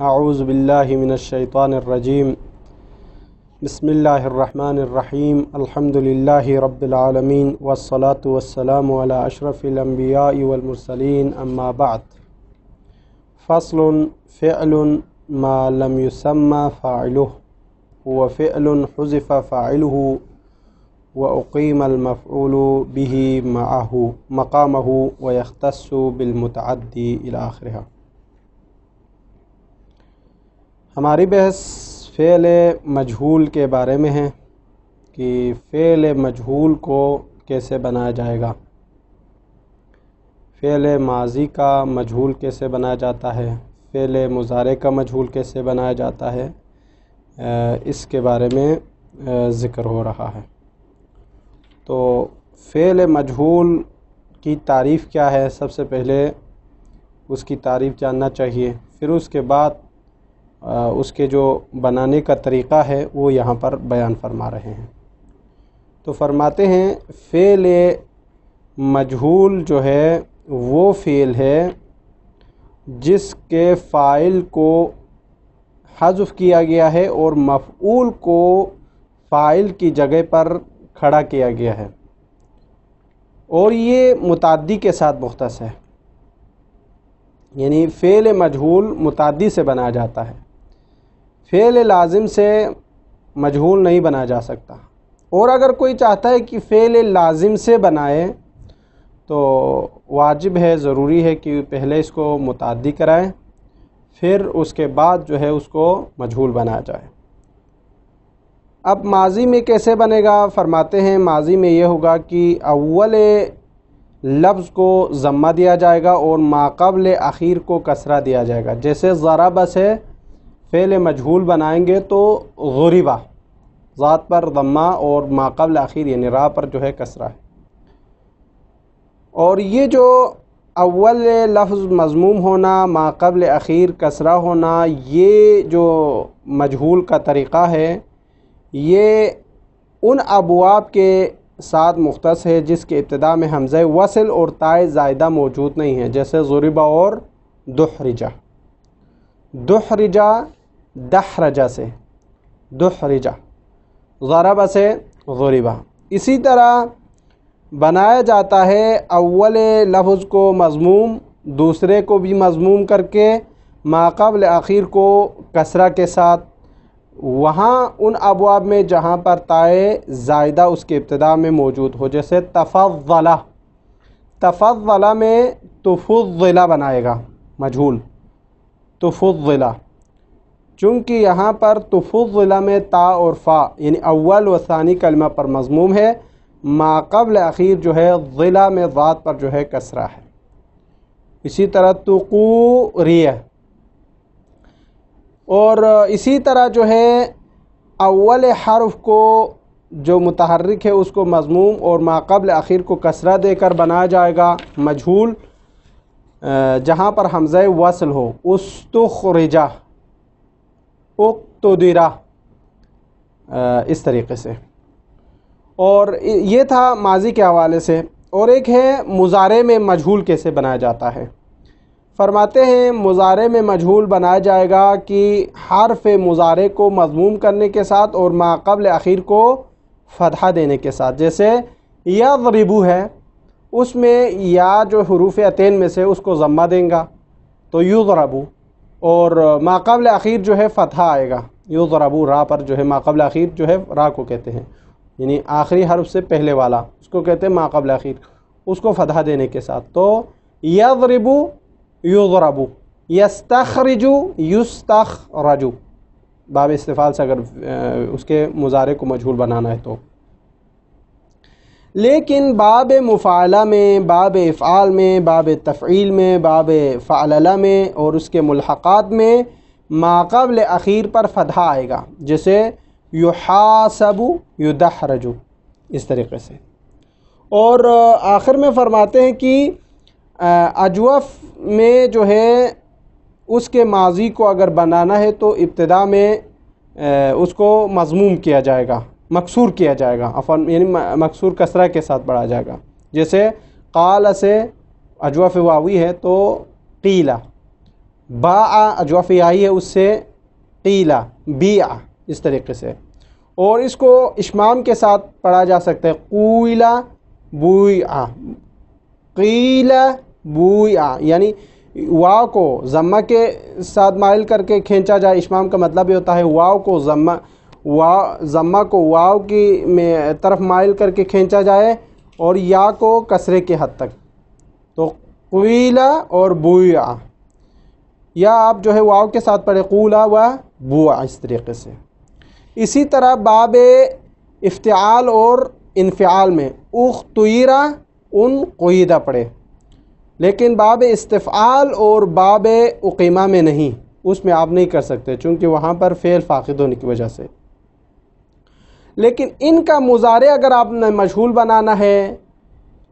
اعوذ باللہ من الشیطان الرجیم بسم اللہ الرحمن الرحیم الحمد للہ رب العالمین والصلاة والسلام علی اشرف الانبیاء والمرسلین اما بعد فصل فعل ما لم يسمى فاعله هو فعل حذف فاعله وأقيم المفعول به معه مقامه ويختص بالمتعدی الى آخرها۔ ہماری بحث فعل مجہول کے بارے میں ہے کہ فعل مجہول کو کیسے بنایا جائے گا، فعل ماضی کا مجہول کیسے بنایا جاتا ہے، فعل مضارع کا مجہول کیسے بنایا جاتا ہے، اس کے بارے میں ذکر ہو رہا ہے۔ تو فعل مجہول کی تعریف کیا ہے، سب سے پہلے اس کی تعریف جاننا چاہیے، پھر اس کے بعد اس کے جو بنانے کا طریقہ ہے وہ یہاں پر بیان فرما رہے ہیں۔ تو فرماتے ہیں فعل مجہول جو ہے وہ فعل ہے جس کے فاعل کو حذف کیا گیا ہے اور مفعول کو فاعل کی جگہ پر کھڑا کیا گیا ہے، اور یہ متعدی کے ساتھ مختص ہے، یعنی فعل مجہول متعدی سے بنایا جاتا ہے، فعل لازم سے مجہول نہیں بنا جا سکتا۔ اور اگر کوئی چاہتا ہے کہ فعل لازم سے بنائے تو واجب ہے، ضروری ہے کہ پہلے اس کو متعدی کرائیں، پھر اس کے بعد جو ہے اس کو مجہول بنایا جائے۔ اب ماضی میں کیسے بنے گا، فرماتے ہیں ماضی میں یہ ہوگا کہ اول لفظ کو ضمہ دیا جائے گا اور ما قبل اخیر کو کسرہ دیا جائے گا۔ جیسے ضرب سے فعل مجہول بنائیں گے تو غربہ، ذات پر ضمہ اور ما قبل اخیر یعنی راء پر جو ہے کسرہ ہے۔ اور یہ جو اول لفظ مضموم ہونا، ما قبل اخیر کسرہ ہونا، یہ جو مجہول کا طریقہ ہے یہ ان ابواب کے ساتھ مختص ہے جس کے ابتدا میں حمزہ وصل اور تائے زائدہ موجود نہیں ہے، جیسے ضربہ اور دحرجہ۔ دحرجہ دحرجہ سے، دحرجہ ضربہ سے ضربہ۔ اسی طرح بنایا جاتا ہے اول لفظ کو مضموم، دوسرے کو بھی مضموم کر کے ما قبل اخیر کو کسرہ کے ساتھ، وہاں ان ابواب میں جہاں پر تائے زائدہ اس کے ابتدا میں موجود ہو، جیسے تفضلہ، تفضلہ میں تفضلہ بنائے گا مجہول، تفضلہ، چونکہ یہاں پر تفضلہ میں تا اور فا یعنی اول و ثانی کلمہ پر مضموم ہے، ما قبل اخیر جو ہے ضلع میں ذات پر جو ہے کسرہ ہے۔ اسی طرح تقوریہ، اور اسی طرح جو ہے اول حرف کو جو متحرک ہے اس کو مضموم اور ما قبل اخیر کو کسرہ دے کر بنایا جائے گا مجہول، جہاں پر حمزہ وصل ہو، استخرجہ، اقتدرہ، اس طریقے سے۔ اور یہ تھا ماضی کے حوالے سے۔ اور ایک ہے مضارع میں مجہول کیسے بنایا جاتا ہے۔ فرماتے ہیں مضارع میں مجہول بنایا جائے گا کہ حرف مضارع کو مضموم کرنے کے ساتھ اور ما قبل اخیر کو فتحہ دینے کے ساتھ، جیسے یضربو ہے، اس میں یا جو حروف عتین میں سے اس کو ضمہ دیں گا تو یضربو، اور ما قبل اخیر جو ہے فتحہ آئے گا، یضربو راء پر جو ہے ما قبل اخیر جو ہے راء کو کہتے ہیں، یعنی آخری حرف سے پہلے والا اس کو کہتے ہیں ما قبل اخیر، اس کو فتحہ دینے کے ساتھ۔ تو یضربو یضربو، یستخرجو یستخرجو، باب استفعال سے اگر اس کے مضارع کو مجہول بنانا ہے تو۔ لیکن باب مفاعلہ میں، باب افعال میں، باب تفعیل میں، باب فعللہ میں اور اس کے ملحقات میں ما قبل اخیر پر فتحہ آئے گا، جیسے یحاسب یدحرج، اس طریقے سے۔ اور آخر میں فرماتے ہیں کہ اجوف میں جو ہے اس کے ماضی کو اگر بنانا ہے تو ابتدا میں اس کو مضموم کیا جائے گا، مکسور کیا جائے گا، یعنی مکسور کسرہ کے ساتھ پڑھا جائے گا، جیسے قال سے اجوف واوی ہے تو قیلہ، باع جو فیائی ہے اس سے قیلا بیع اس طریقے سے، اور اس کو اشمام کے ساتھ پڑھا جا سکتا ہے قویلا بویع، قیلا بویع، یعنی واو کو ضمہ کے ساتھ مائل کر کے کھینچا جائے، اشمام کا مطلب یہ ہوتا ہے واو کو ضمہ کو واو کی طرف مائل کر کے کھینچا جائے اور یا کو کسرے کے حد تک، تو قویلا اور بویع، یا آپ جو ہے واو کے ساتھ پڑھے قولا و بوع اس طریقے سے۔ اسی طرح باب افتعال اور انفعال میں اختیرا ان قیدہ پڑھے، لیکن باب استفعال اور باب اقیمہ میں نہیں، اس میں آپ نہیں کر سکتے چونکہ وہاں پر فعل فاقد ہونے کی وجہ سے۔ لیکن ان کا مضارع اگر آپ نے مجہول بنانا ہے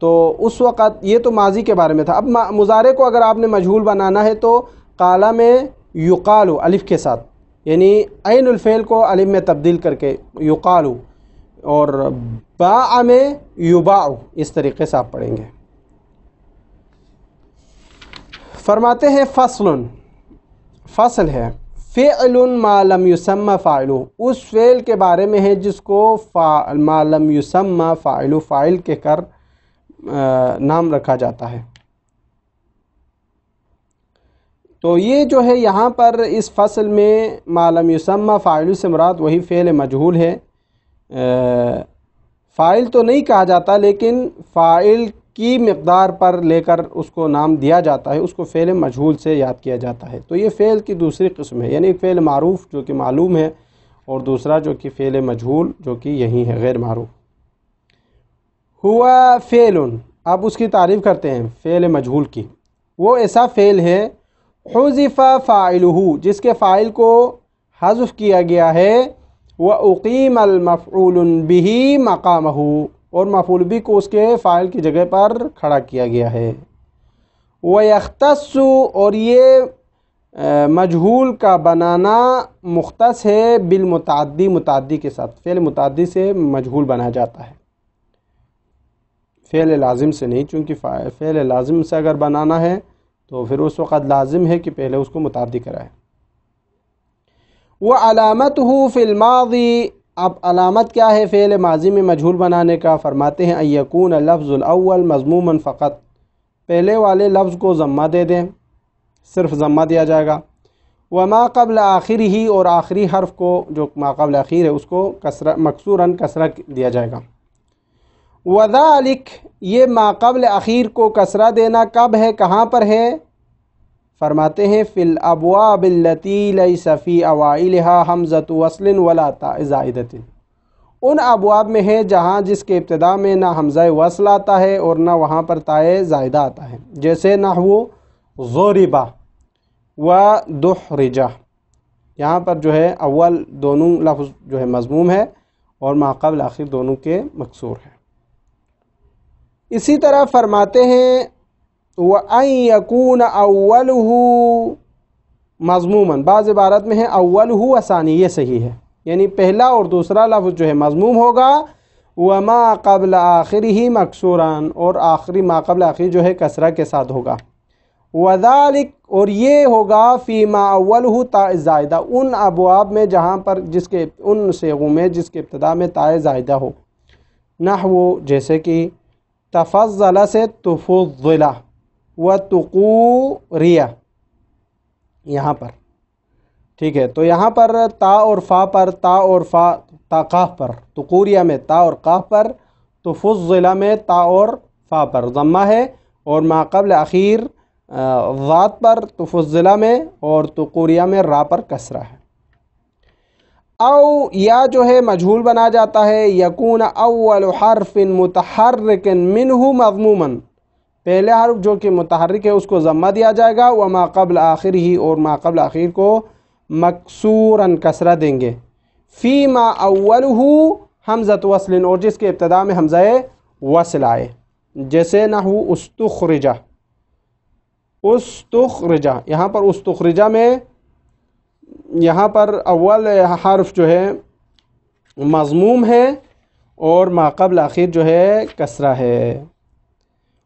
تو اس وقت، یہ تو ماضی کے بارے میں تھا، اب مضارع کو اگر آپ نے مجہول بنانا ہے تو قال میں یقال الف کے ساتھ، یعنی عین الفعل کو الف میں تبدیل کر کے یقال، اور باع میں یباع، اس طریقے سے آپ پڑھیں گے۔ فرماتے ہیں فصل ہے فعل ما لم یسمى فاعلہ، اس فعل کے بارے میں ہے جس کو ما لم یسمى فاعلہ فاعل کہہ کر نام رکھا جاتا ہے۔ تو یہ جو ہے یہاں پر اس فصل میں ما لم یسمى فاعلہ سے مراد وہی فعل مجہول ہے، فاعل تو نہیں کہا جاتا لیکن فاعل کی مقدار پر لے کر اس کو نام دیا جاتا ہے، اس کو فعل مجہول سے یاد کیا جاتا ہے۔ تو یہ فعل کی دوسری قسم ہے، یعنی ایک فعل معروف جو کہ معلوم ہے، اور دوسرا جو کہ فعل مجہول جو کہ یہی ہے غیر معروف۔ ہوا فعل، اب اس کی تعریف کرتے ہیں فعل مجہول کی۔ وہ ایسا فعل ہے حذف فاعلہ، جس کے فاعل کو حذف کیا گیا ہے، وَأُقِيمَ الْمَفْعُولُ بِهِ مَقَامَهُ، اور مفعول بھی کو اس کے فاعل کی جگہ پر کھڑا کیا گیا ہے۔ وَيَخْتَصُّ، اور یہ مجہول کا بنانا مختص ہے بالمتعدی، متعدی کے ساتھ، فعل متعدی سے مجہول بنا جاتا ہے، فعل لازم سے نہیں، چونکہ فعل لازم سے اگر بنانا ہے تو پھر اس وقت لازم ہے کہ پہلے اس کو متعدی کرائے۔ وَعَلَامَتُهُ فِي الْمَاضِي، اب علامت کیا ہے فعل ماضی میں مجہول بنانے کا؟ فرماتے ہیں أَن يَكُونَ اللَّفْظُ الْأَوَّلُ مَضْمُومًا فقط، پہلے والے لفظ کو ضمہ دے دیں، صرف ضمہ دیا جائے گا۔ وَمَا قَبْلَ آخِرِهِ، اور آخری حرف کو جو ما قبل اخیر ہے اس کو مکسوراً کسرہ دیا جائے گا۔ وَذَلِكَ، یہ ما قبل اخیر کو کسرہ دینا کب ہے، کہاں پر ہے؟ فرماتے ہیں فی الابواب التي ليس في اوائلها حمزة وصل ولا تاء زائدة، ان ابواب میں ہے جہاں جس کے ابتدا میں نہ حمزہ وصل آتا ہے اور نہ وہاں پر تاء زائدہ آتا ہے، جیسے نحو ضربہ و دحرجہ، یہاں پر جو ہے اول دونوں لفظ جو ہے مضموم ہے اور ما قبل آخر دونوں کے مکسور ہے۔ اسی طرح فرماتے ہیں وَأَن يَكُونَ أَوَّلُهُ مضموماً، بعض عبارت میں ہے اولہ وثانی، یہ صحیح ہے، یعنی پہلا اور دوسرا لفظ جو ہے مضموم ہوگا، وما قبل آخرہ مکسوراً، اور آخری ما قبل آخری جو ہے کسرہ کے ساتھ ہوگا۔ وذالک، اور یہ ہوگا فی ما اولہ تاء زائدہ، ان ابواب میں جہاں پر ان صیغوں میں جس کے ابتدا میں تاء زائدہ ہو، نحو جیسے کہ تفضل سے تفضلہ وتقوریہ، یہاں پر ٹھیک ہے، تو یہاں پر تا اور فا پر، تا اور فا، تا قاف پر، تقوریہ میں تا اور قاف پر، تفضلہ میں تا اور فا پر ضمہ ہے، اور ما قبل اخیر ذات پر تفضلہ میں، اور تقوریہ میں را پر کسرہ ہے۔ او یا جو ہے مجہول بنا جاتا ہے یکون اول حرف متحرک منہ مضموما، پہلے حرف جو کہ متحرک ہے اس کو ضمہ دیا جائے گا، وما قبل آخر ہی، اور ما قبل آخر کو مکسوراً کسرہ دیں گے، فی ما اولہ حمزۃ وصل، اور جس کے ابتدا میں حمزہ وصل آئے، جیسے نحو استخرجہ، استخرجہ، یہاں پر استخرجہ میں یہاں پر اول حرف جو ہے مضموم ہے اور ما قبل آخر جو ہے کسرہ ہے۔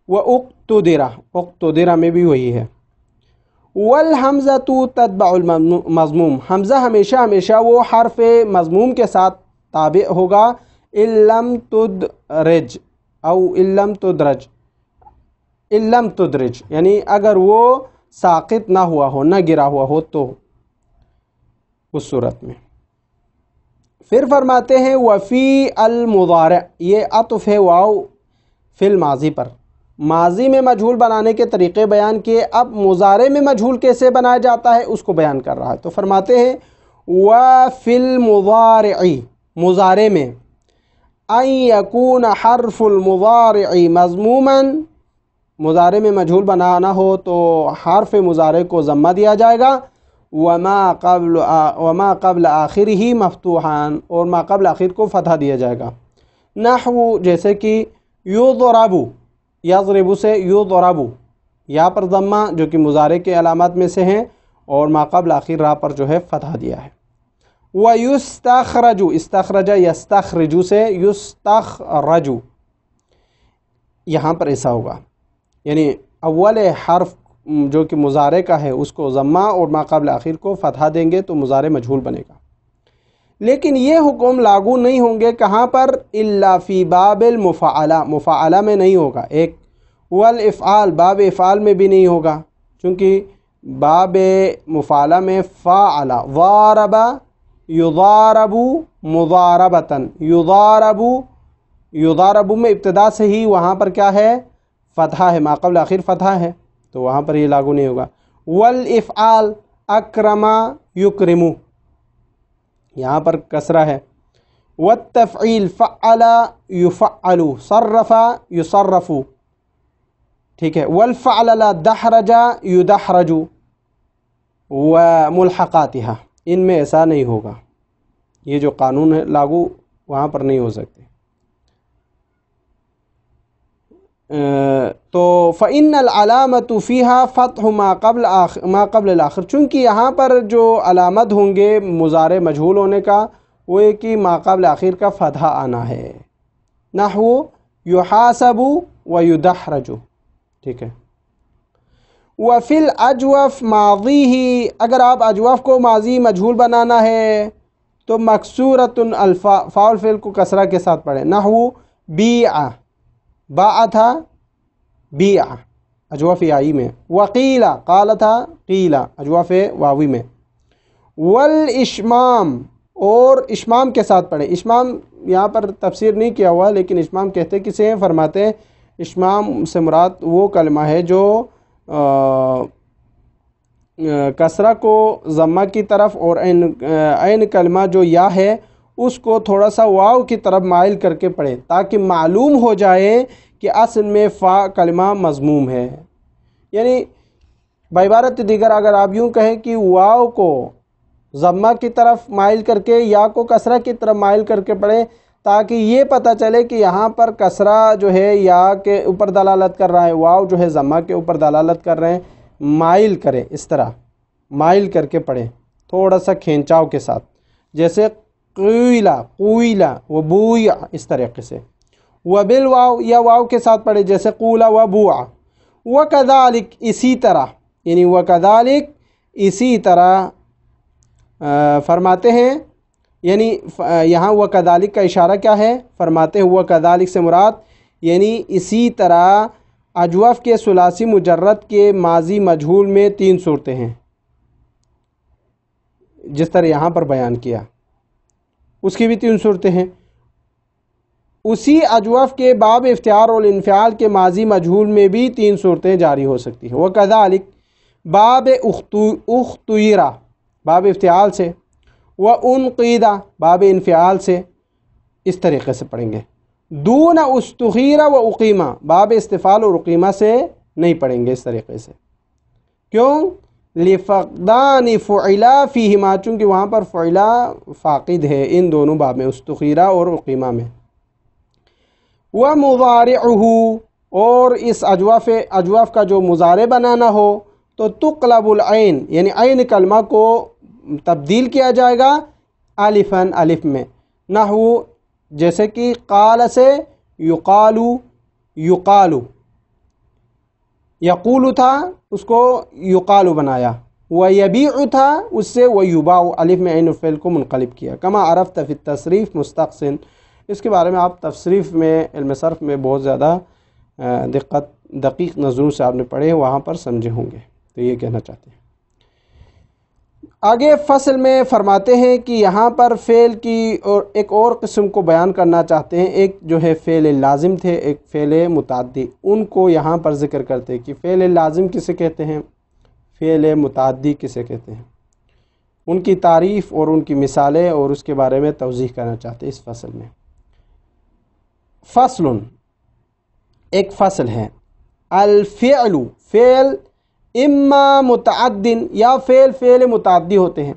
وَأُقْتُدِرَ، اقتدرہ میں بھی وہی ہے۔ والحمزۃ تتبع المضموم، حمزہ ہمیشہ وہ حرف مضموم کے ساتھ تابع ہوگا، ان لم تدرج او ان لم تدرج، ان لم تدرج یعنی اگر وہ ساقط نہ ہوا ہو، نہ گرا ہوا ہو تو اس صورت میں۔ پھر فرماتے ہیں وفی المضارع، یہ عطف ہے واو فی الماضی پر، ماضی میں مجہول بنانے کے طریقے بیان کیے، اب مضارع میں مجہول کیسے بنایا جاتا ہے اس کو بیان کر رہا ہے۔ تو فرماتے ہیں وفی المضارع، مضارع میں، ان یکون حرف المضارع مضموما، مضارع میں مجہول بنانا ہو تو حرف مضارع کو ضمہ دیا جائے گا، وما قبل آخرہ مفتوحا، اور ما قبل آخر کو فتح دیا جائے گا، نحو جیسے کہ یضرب، یضرب سے یضرب، یا پر ضمہ جو کہ مضارع کے علامات میں سے ہیں، اور ما قبل آخر را پر جو ہے فتح دیا ہے۔ وَيُسْتَخْرَجُ، استخرج یستخرج سے یستخرج، یہاں پر ایسا ہوگا، یعنی اول حرف جو کہ مضارع کا ہے اس کو ضمہ اور ما قبل آخر کو فتح دیں گے تو مضارع مجہول بنے گا۔ لیکن یہ حکم لاگو نہیں ہوں گے کہاں پر؟ الا فی باب المفاعلہ، مفاعلہ میں نہیں ہوگا ایک، والافعال، باب افعال میں بھی نہیں ہوگا، چونکہ باب مفاعلہ میں فاعل، ضارب یضارب مضاربتاً، یضارب، یضارب میں ابتدا سے ہی وہاں پر کیا ہے؟ فتحہ ہے، ما قبل آخر فتحہ ہے، تو وہاں پر یہ لاگو نہیں ہوگا۔ والافعال اکرم یکرم، یہاں پر کسرہ ہے۔ والتفعیل فعل یفعل، صرف یصرف، ٹھیک ہے۔ والفعل دحرج یدحرج، وملحقاتها، ان میں ایسا نہیں ہوگا، یہ جو قانون ہے لاگو وہاں پر نہیں ہو سکتے۔ تو فإن العلامة فيها فتح ما قبل الآخر، چونکہ یہاں پر جو علامت ہوں گے مضارع مجہول ہونے کا وہ ہے کہ ما قبل آخر کا فتح آنا ہے، نحو یحاسب ویدحرج، ٹھیک ہے۔ وفی الاجوف ماضیہ، اگر آپ اجوف کو ماضی مجہول بنانا ہے تو مکسورۃ الفاء، فاء الفعل کو کسرہ کے ساتھ پڑھیں، نحو بیع، باع تھا بیع اجوف آئی میں، وقیل، قال تھا قیل اجوف واوی میں۔ والاشمام، اور اشمام کے ساتھ پڑھیں، اشمام یہاں پر تفسیر نہیں کیا ہوا لیکن اشمام کہتے کسے ہیں؟ فرماتے ہیں اشمام سے مراد وہ کلمہ ہے جو کسرہ کو ضمہ کی طرف اور عین کلمہ جو یا ہے اس کو تھوڑا سا واو کی طرف مائل کر کے پڑھے تاکہ معلوم ہو جائے کہ اصل میں فا کلمہ مضموم ہے۔ یعنی بعبارت دیگر اگر آپ یوں کہیں کہ واو کو ضمہ کی طرف مائل کر کے یا کو کسرہ کی طرف مائل کر کے پڑھیں تاکہ یہ پتہ چلے کہ یہاں پر کسرہ جو ہے یا کے اوپر دلالت کر رہا ہے، واو جو ہے ضمہ کے اوپر دلالت کر رہے ہیں، مائل کریں، اس طرح مائل کر کے پڑھیں تھوڑا سا کھینچاؤ کے ساتھ، جیسے قیلا قویلا و بویا، اس طریقے سے۔ وبالواو، یا واو کے ساتھ پڑھیں جیسے قولا و بوعا۔ وکذالک، اسی طرح، یعنی وکذالک اسی طرح فرماتے ہیں، یعنی یہاں وکذالک کا اشارہ کیا ہے؟ فرماتے ہیں وکذالک سے مراد یعنی اسی طرح اجوف کے ثلاثی مجرد کے ماضی مجہول میں 3 صورتیں ہیں جس طرح یہاں پر بیان کیا، اس کی بھی 3 صورتیں ہیں۔ اسی اجوف کے باب افتعال اور انفعال کے ماضی مجہول میں بھی 3 صورتیں جاری ہو سکتی ہیں۔ وکذالک باب اختیرہ، باب افتعال سے، وانقیدہ باب انفعال سے، اس طریقے سے پڑھیں گے۔ دون استخیرہ و اقیمہ، باب استفعال اور اقیمہ سے نہیں پڑھیں گے اس طریقے سے۔ کیوں؟ لفقدان فعلا فیہما، چونکہ وہاں پر فعلا فاقد ہے ان دونوں باب میں، استخیرہ اور اقیمہ میں۔ ومضارعہ، اور اس اجواف کا جو مضارع بنانا ہو تو تقلب العین، یعنی عین کلمہ کو تبدیل کیا جائے گا الفاً، الف میں، نحو جیسے کہ قال سے یقالو، یقالو، یقول تھا اس کو یقال بنایا، ویبیع تھا اس سے ویباع الف میں عین الفعل کو منقلب کیا، کما عرفت فی التصریف مستقصن، اس کے بارے میں آپ تصریف میں علم صرف میں بہت زیادہ دقیق نظروں سے آپ نے پڑھے، وہاں پر سمجھے ہوں گے، تو یہ کہنا چاہتے ہیں۔ آگے فصل میں فرماتے ہیں کہ یہاں پر فعل کی اور ایک اور قسم کو بیان کرنا چاہتے ہیں، ایک جو ہے فعل لازم تھے، ایک فعل متعدی، ان کو یہاں پر ذکر کرتے ہیں کہ فعل لازم کسے کہتے ہیں، فعل متعدی کسے کہتے ہیں، ان کی تعریف اور ان کی مثالیں اور اس کے بارے میں توضیح کرنا چاہتے ہیں اس فصل میں۔ فصل، ایک فصل ہے، الفعل، فعل اما متعدن، یا فعل متعدی ہوتے ہیں۔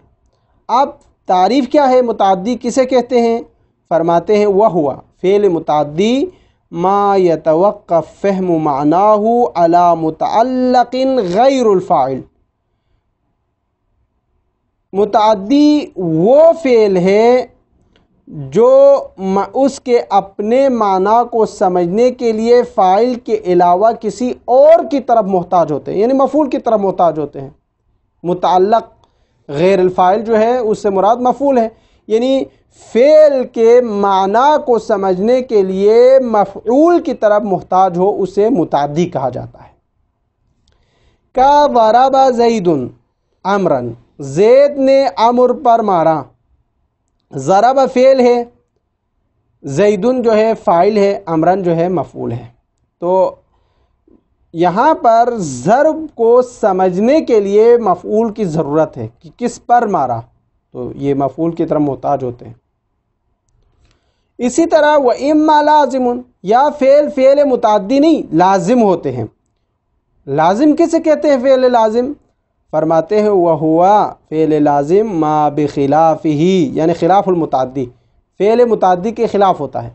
اب تعریف کیا ہے متعدی کسے کہتے ہیں؟ فرماتے ہیں وہوا فعل متعدی ما یتوقف فہم معناہ علی متعلق غیر الفاعل، متعدی وہ فعل ہے جو اس کے اپنے معنی کو سمجھنے کے لیے فاعل کے علاوہ کسی اور کی طرف محتاج ہوتے ہیں، یعنی مفعول کی طرف محتاج ہوتے ہیں۔ متعلق غیر الفاعل جو ہے اس سے مراد مفعول ہے، یعنی فعل کے معنی کو سمجھنے کے لیے مفعول کی طرف محتاج ہو، اسے متعدی کہا جاتا ہے۔ کا ضرب زید عمرا، زید نے عمر پر مارا، ضرب فعل ہے، زیدن جو ہے فاعل ہے، عمرن جو ہے مفعول ہے۔ تو یہاں پر ضرب کو سمجھنے کے لیے مفعول کی ضرورت ہے کہ کس پر مارا، تو یہ مفعول کی طرف محتاج ہوتے ہیں۔ اسی طرح وَإِمَّا لازم، یا فعل متعدی نہیں لازم ہوتے ہیں۔ لازم کسے کہتے ہیں فعل لازم؟ فرماتے ہیں وَهُوَ فعل لازم ما بخلافہ، یعنی خلاف المتعدی، فعل متعدی کے خلاف ہوتا ہے،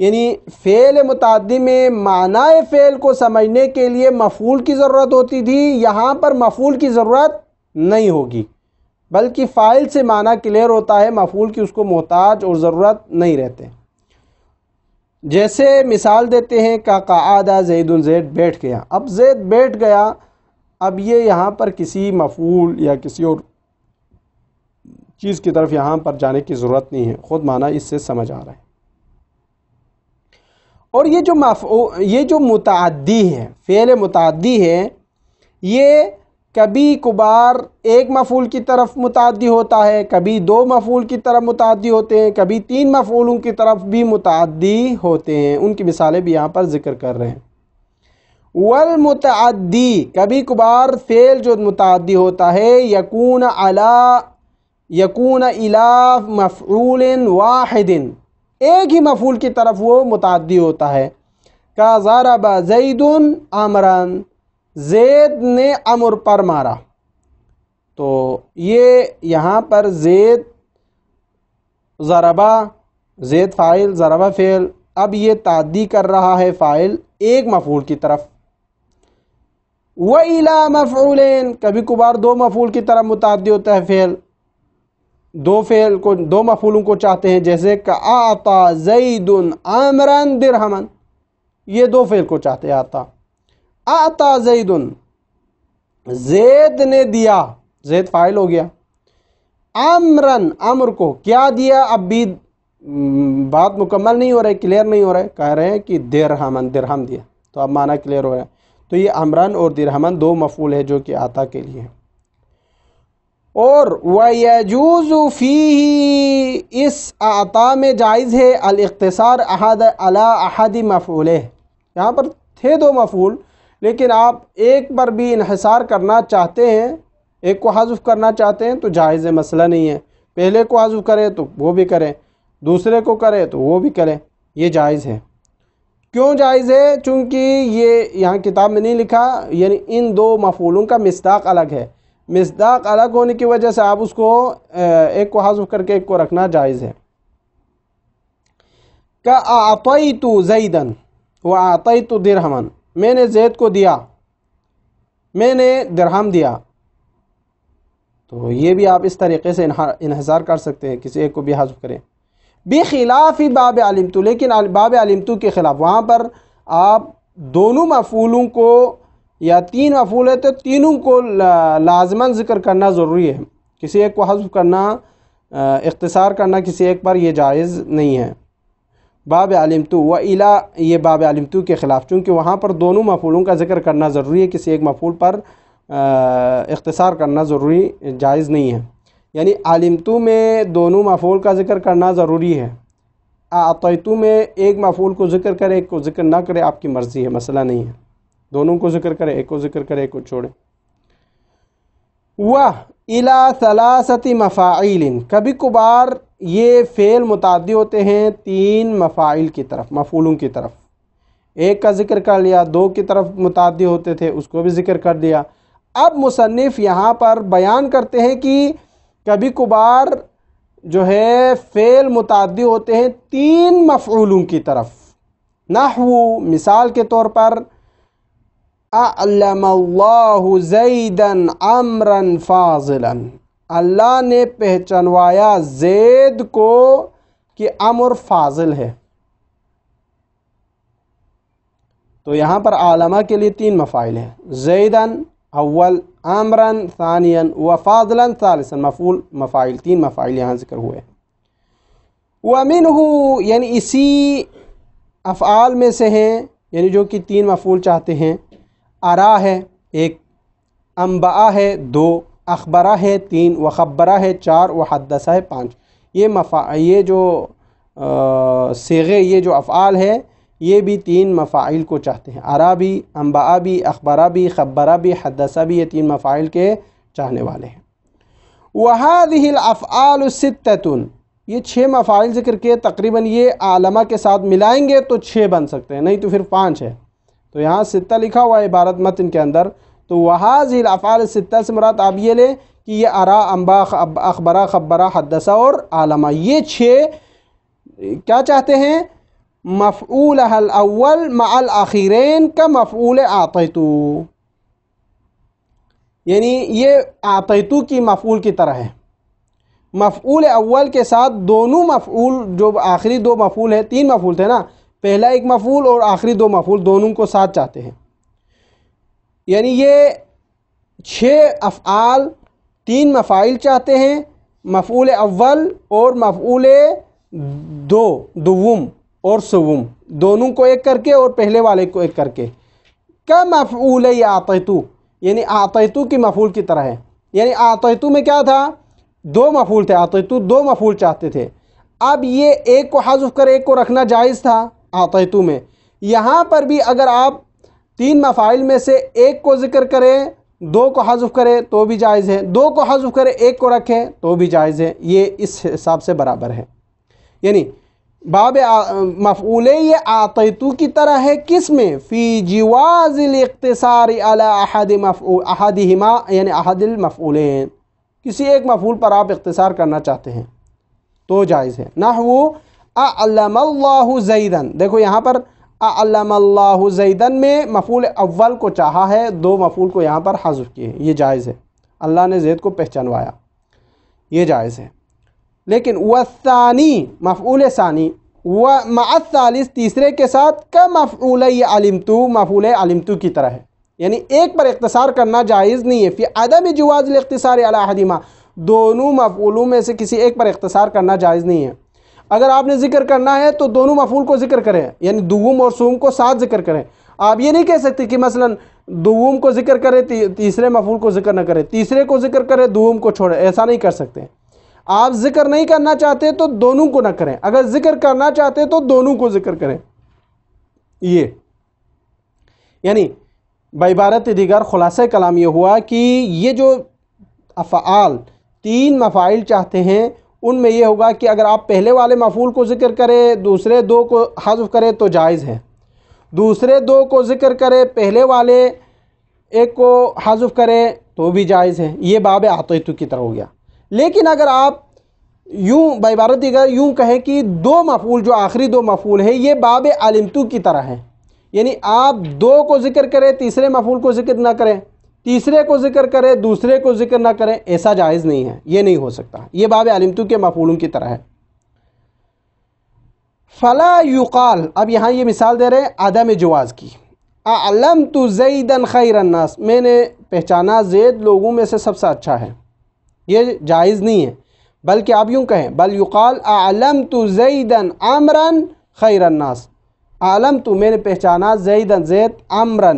یعنی فعل متعدی میں معنی فعل کو سمجھنے کے لیے مفعول کی ضرورت ہوتی تھی، یہاں پر مفعول کی ضرورت نہیں ہوگی، بلکہ فاعل سے معنی کلیئر ہوتا ہے، مفعول کی اس کو محتاج اور ضرورت نہیں رہتے۔ جیسے مثال دیتے ہیں کہ قعد زید، زید بیٹھ گیا، اب زید بیٹھ گیا، اب یہ یہاں پر کسی مفعول یا کسی اور چیز کی طرف یہاں پر جانے کی ضرورت نہیں ہے، خود معنی اس سے سمجھ آ رہا ہے۔ اور یہ جو متعدی ہے، فعل متعدی ہے، یہ کبھی کبھار ایک مفعول کی طرف متعدی ہوتا ہے، کبھی دو مفعول کی طرف متعدی ہوتے ہیں، کبھی تین مفعولوں کی طرف بھی متعدی ہوتے ہیں، ان کی مثالیں بھی یہاں پر ذکر کر رہے ہیں۔ والمتعدی، کبھی کبھار فعل جو متعدی ہوتا ہے، یکون الی مفعول واحد، ایک ہی مفعول کی طرف وہ متعدی ہوتا ہے، کا ضرب زید عمرا، زید نے عمر پر مارا۔ تو یہ یہاں پر زید ضربہ، زید فاعل، ضربہ فعل، اب یہ تعدی کر رہا ہے فاعل ایک مفعول کی طرف۔ وَإِلَى مَفْعُولٍ، کبھی کبھار دو مفعول کی طرف متعدی ہوتا ہے فعل، دو مفعولوں کو چاہتے ہیں، جیسے کہ اعطى زید عمرا درہما، یہ دو فعل کو چاہتے ہیں۔ اعطى زید، زید نے دیا، زید فاعل ہو گیا، عمرا، عمر کو کیا دیا، اب بھی بات مکمل نہیں ہو رہا ہے، کلیئر نہیں ہو رہا ہے، کہہ رہے ہیں کہ درہمن، درہم دیا، تو اب معنی کلیئر ہو رہا ہے۔ تو یہ عمرن اور درہمن دو مفعول ہے جو کہ آتا کے لیے ہے۔ اور وَيَجُوزُ فِيهِ، اس اعطا میں جائز ہے الاختصار علی احد مفعولہ، یہاں پر تھے دو مفعول لیکن آپ ایک پر بھی انحصار کرنا چاہتے ہیں، ایک کو حذف کرنا چاہتے ہیں تو جائز ہے، مسئلہ نہیں ہے، پہلے کو حذف کرے تو وہ بھی کریں، دوسرے کو کرے تو وہ بھی کریں، یہ جائز ہے۔ کیوں جائز ہے؟ چونکہ یہ یہاں کتاب میں نہیں لکھا، یعنی ان دو مفعولوں کا مصداق الگ ہے، مصداق الگ ہونے کی وجہ سے آپ اس کو ایک کو حذف کر کے ایک کو رکھنا جائز ہے۔ کہ اعطیت زیدا واعطیت درہما، میں نے زید کو دیا، میں نے درہم دیا، تو یہ بھی آپ اس طریقے سے انحصار کر سکتے ہیں، کسی ایک کو بھی حذف کریں۔ بخلاف باب علمت، لیکن باب علمت کے خلاف، وہاں پر آپ دونوں مفعولوں کو یا تین مفعول ہے تو تینوں کو لازماً ذکر کرنا ضروری ہے، کسی ایک کو حذف کرنا، اختصار کرنا کسی ایک پر یہ جائز نہیں ہے۔ باب علمتو و الا، یہ باب علمتو کے خلاف، چونکہ وہاں پر دونوں مفعولوں کا ذکر کرنا ضروری ہے، کسی ایک مفعول پر اختصار کرنا ضروری جائز نہیں ہے۔ یعنی علمتو میں دونوں مفعول کا ذکر کرنا ضروری ہے، اعطیتو میں ایک مفعول کو ذکر کرے ایک کو ذکر نہ کرے آپ کی مرضی ہے، مسئلہ نہیں ہے، دونوں کو ذکر کرے، ایک کو ذکر کرے ایک کو چھوڑے۔ وَإِلَى ثَلَاثَةِ مَفَاعِيلٍ، کبھی کبھار یہ فعل متعدی ہوتے ہیں تین مفاعل کی طرف، مفعولوں کی طرف، ایک کا ذکر کر لیا، دو کی طرف متعدی ہوتے تھے اس کو بھی ذکر کر دیا۔ اب مصنف یہاں پر بیان کرتے ہیں کہ کبھی کبھار جو ہے فعل متعدی ہوتے ہیں تین مفعولوں کی طرف، نحو مثال کے طور پر اعلم اللہ زیدا عمرا فاضلا، اللہ نے پہچانوایا زید کو کہ عمر فاضل ہے۔ تو یہاں پر علامہ کے لیے تین مفاعل ہیں، زیدن اول، عمرا ثانیا و فاضلا ثالثا، مفاعل تین مفاعل یہاں ذکر ہوئے۔ ومنہ، یعنی اسی افعال میں سے ہیں، یعنی جو کہ تین مفعول چاہتے ہیں، ارا ہے ایک، انبأ ہے دو، اخبرہ ہے تین، وخبرہ ہے چار، وحدثہ ہے پانچ۔ یہ جو صیغے، یہ جو افعال ہے یہ بھی تین مفاعل کو چاہتے ہیں، ارا بھی، انبأ بھی، اخبرہ بھی، خبرہ بھی، حدثہ بھی، یہ تین مفاعل کے چاہنے والے ہیں۔ وَهَذِهِ الْأَفْعَالُ سِتَّةٌ، یہ چھ مفاعل ذکر کیے، تقریباً یہ علامہ کے ساتھ ملائیں گے تو چھ بن سکتے ہیں، نہیں تو پھر پانچ ہے، تو یہاں ستہ لکھا ہوا ہے عبارت متن کے اندر، تو وَهَذِهِ الْأَفْعَالُ السِّتَّةُ سے مراد آپ یہ لیں کہ یہ ارا، انبا، اخبرہ، خبرہ، حدثہ اور علامہ، یہ چھ کیا چاہتے ہیں؟ مفعولہ الاول مع الاخیرین کا مفعول اعطیتو، یعنی یہ اعطیتو کی مفعول کی طرح ہے، مفعول اول کے ساتھ دونوں مفعول، جو آخری دو مفعول ہیں، تین مفعول تھے نا، پہلا ایک مفعول اور آخری دو مفعول دونوں کو ساتھ چاہتے ہیں، یعنی یہ چھ افعال تین مفاعل چاہتے ہیں، مفعول اول اور مفعول دوم اور سوم، دونوں کو ایک کر کے اور پہلے والے کو ایک کر کے، کا مفعول اعطیتو، یعنی اعطیتو کی مفعول کی طرح ہے۔ یعنی اعطیتو میں کیا تھا؟ دو مفعول تھے، اعطیتو دو مفعول چاہتے تھے، اب یہ ایک کو حذف کر ایک کو رکھنا جائز تھا اعطیتو میں، یہاں پر بھی اگر آپ تین مفاعل میں سے ایک کو ذکر کریں، دو کو حذف کرے تو بھی جائز ہے، دو کو حذف کرے ایک کو رکھیں تو بھی جائز ہے، یہ اس حساب سے برابر ہے۔ یعنی باب مفعول یہ اعطیتو کی طرح ہے، کس میں؟ فی جواز الاقتصار علی احدہما، یعنی احد المفعولین، کسی ایک مفعول پر آپ اختصار کرنا چاہتے ہیں تو جائز ہے۔ نحو اعلم اللہ زیدن، دیکھو یہاں پر اعلم اللہ زیدن میں مفعول اول کو چاہا ہے، دو مفعول کو یہاں پر حذف کیے، یہ جائز ہے، اللہ نے زید کو پہچانوایا، یہ جائز ہے۔ لیکن والثانی، مفعول ثانی، ومع الثالث، تیسرے کے ساتھ، کا مفعول علمتو، مفعول علمتو کی طرح ہے، یعنی ایک پر اختصار کرنا جائز نہیں ہے، فی عدم جواز الاختصار علی احدہما، دونوں مفعولوں میں سے کسی ایک پر اختصار کرنا جائز نہیں ہے۔ اگر آپ نے ذکر کرنا ہے تو دونوں مفعول کو ذکر کریں، یعنی دوم اور سوم کو ساتھ ذکر کریں، آپ یہ نہیں کہہ سکتے کہ مثلا دوم کو ذکر کرے تیسرے مفعول کو ذکر نہ کرے، تیسرے کو ذکر کرے دوم کو چھوڑے، ایسا نہیں کر سکتے۔ آپ ذکر نہیں کرنا چاہتے تو دونوں کو نہ کریں، اگر ذکر کرنا چاہتے تو دونوں کو ذکر کریں، یہ یعنی بعبارت دیگر خلاصہ کلام یہ ہوا کہ یہ جو افعال تین مفاعل چاہتے ہیں ان میں یہ ہوگا کہ اگر آپ پہلے والے مفعول کو ذکر کرے دوسرے دو کو حذف کرے تو جائز ہے، دوسرے دو کو ذکر کرے پہلے والے ایک کو حذف کرے تو بھی جائز ہے، یہ باب اعطیتو کی طرح ہو گیا۔ لیکن اگر آپ یوں بعبارت دیگر یوں کہیں کہ دو مفعول، جو آخری دو مفعول ہیں، یہ باب علمتو کی طرح ہے، یعنی آپ دو کو ذکر کریں تیسرے مفعول کو ذکر نہ کریں، تیسرے کو ذکر کریں دوسرے کو ذکر نہ کریں، ایسا جائز نہیں ہے، یہ نہیں ہو سکتا، یہ باب علمتو کے مفعولوں کی طرح ہے۔ فلا یقال، اب یہاں یہ مثال دے رہے ہیں عدم جواز کی، اعلمت زیدا خیر الناس، میں نے پہچانا زید لوگوں میں سے سب سے اچھا ہے، یہ جائز نہیں ہے، بلکہ آپ یوں کہیں بل یقال اعلمت زیدا عمرا خیر الناس، اعلمت میں نے پہچانا زیدا زید عمرا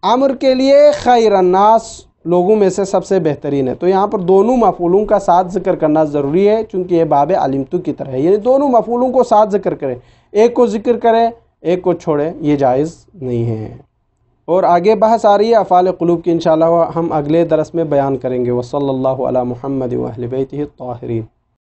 عمر کے لیے خیر الناس لوگوں میں سے سب سے بہترین ہے۔ تو یہاں پر دونوں مفعولوں کا ساتھ ذکر کرنا ضروری ہے، چونکہ یہ باب علمت کی طرح ہے، یعنی دونوں مفعولوں کو ساتھ ذکر کریں، ایک کو ذکر کریں ایک کو چھوڑیں، یہ جائز نہیں ہے۔ اور آگے بحث آ رہی ہے افعال قلوب کی، انشاءاللہ ہم اگلے درس میں بیان کریں گے۔ وصلی اللہ علی محمد و اہل بیتہ الطاہرین۔